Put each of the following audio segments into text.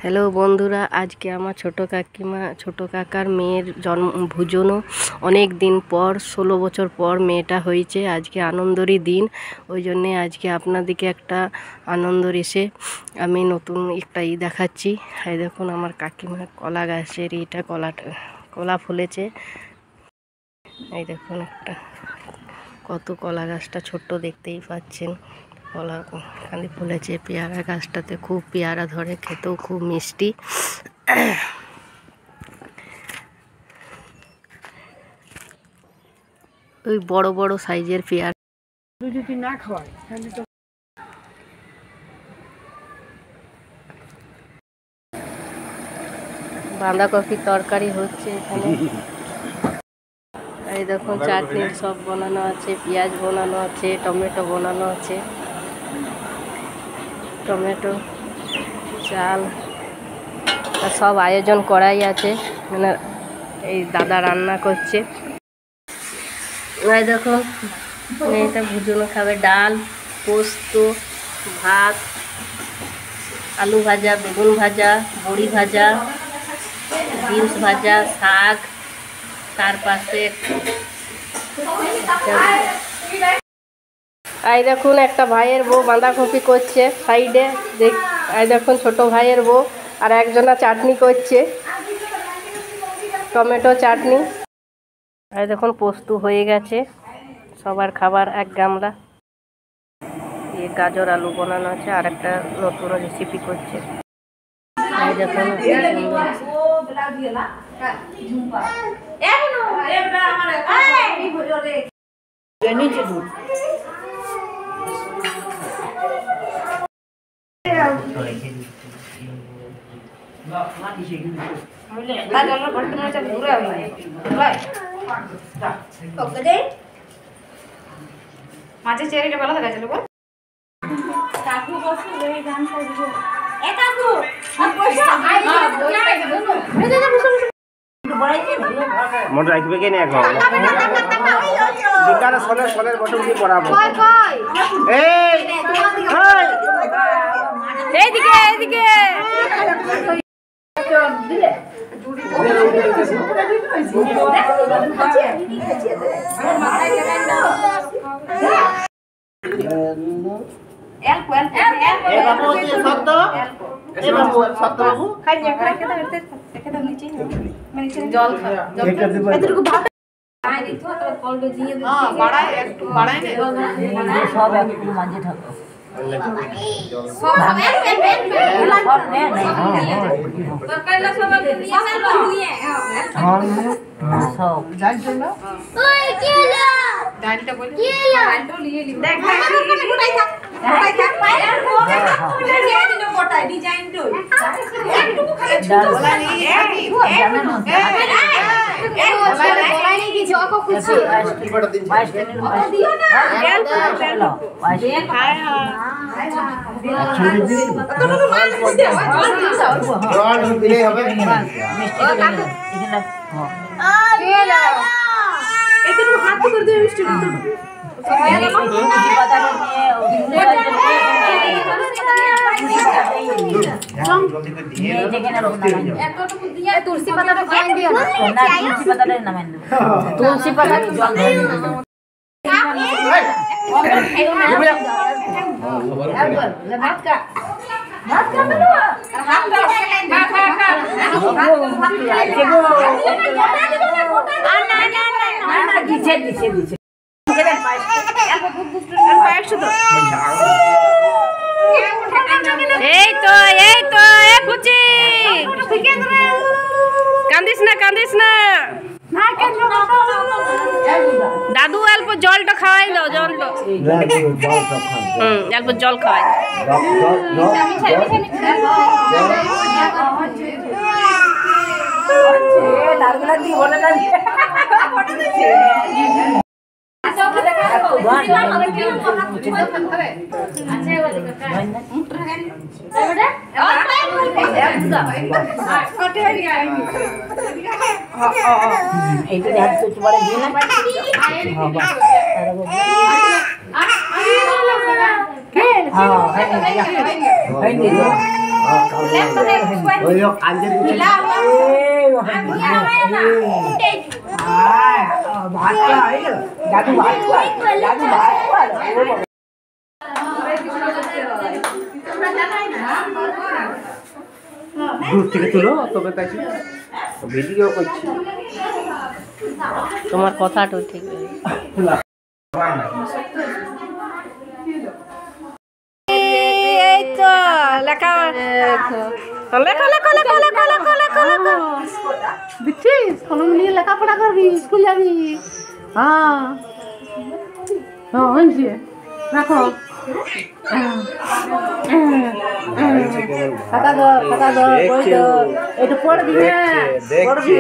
Hello বন্ধুরা, আজকে আমার ছোট কাকার মেয়ের ভোজনও অনেক দিন পর 16 বছর পর মেয়েটা হয়েছে। আজকে আনন্দেরই দিন, ওই জন্যে আজকে আপনাদেরকে একটা আনন্দের এসে আমি নতুন একটা দেখাচ্ছি। এই দেখুন আমার কাকিমা কলা গাছের কলা ফুলেছে। এই দেখুন একটা কত কলা গাছটা ছোট্ট, দেখতেই পাচ্ছেন। কলা খালি ফুলেছে। পেয়ারা গাছটাতে খুব পেয়ারা ধরে, খেতেও খুব মিষ্টি। ওই বড় বড় সাইজের পেয়ারা যদি না খাওয়ায় তাহলে তো। বাঁধাকপির তরকারি হচ্ছে এখানে। এই দেখুন চাটনি সব বানানো আছে, পেঁয়াজ বানানো আছে, টমেটো বানানো আছে, টমেটো চাল সব আয়োজন করাই আছে। মানে এই দাদা রান্না করছে। এই দেখুন মেয়েটা ভুজনো খাবে, ডাল, পোস্ত, ভাত, আলু ভাজা, বেগুন ভাজা, বড়ি ভাজা, বিনস ভাজা, শাক, তার পাশে এই দেখুন একটা ভাইয়ের বউ বাঁধাকপি করছে সাইডে। এই দেখুন ছোট ভাইয়ের বউ আর একজনা চাটনি করছে, টমেটো চাটনি। এই দেখুন পোস্ত হয়ে গেছে, সবার খাবার এক গামলা। গাজর আলু বানানো আছে, আর একটা নতুন রেসিপি করছে। এই দেখুন মাঝে চেরিটা ভালো দেখা যাচ্ছে। কাকু বসে এই গান করবে। এ কাকু মন রাখবে কেন এখন বিকালে সলের বটল দিয়ে পড়াবো। এইদিকে এইদিকে তুলসী পাতাটা তুলসী পাতা এই তো খুঁজি। কান্দিস না দাদু, অল্প জলটা খাওয়াই দাও, জলটা অল্প জল খাওয়াই দূর থেকে তুলো তবে তাই ভিডিও করছি তোমার কথাটা ঠিক এই তো লেখা লেখো লেখো লেখো লেখো লেখো লেখো লেখো দেখছিস কলম নিয়ে লেখাপড়া করবি স্কুল যাবি হ্যাঁ হ্যাঁ হয়েছে রাখো খাতা দো বই দো একটু পড়বি হ্যাঁ পড়বি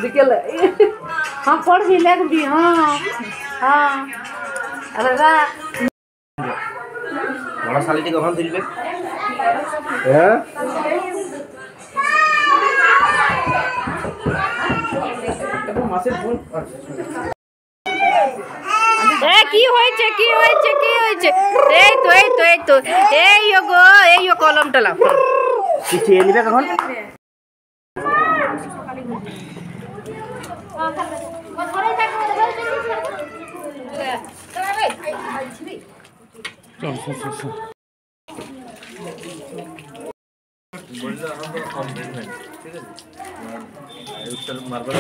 বিকেলে হ্যাঁ পড়বি লিখবি হ্যাঁ হ্যাঁ বড় শালিটি কখন তুলবে হ্যাঁ মাসের ফোন কি হয়েছে কি হয়েছে কি হয়েছে এই তো এই তো এই তো এই গো এই কলমটা লাও কিছু নিবে কখন বললো ঠিক আছে মারবার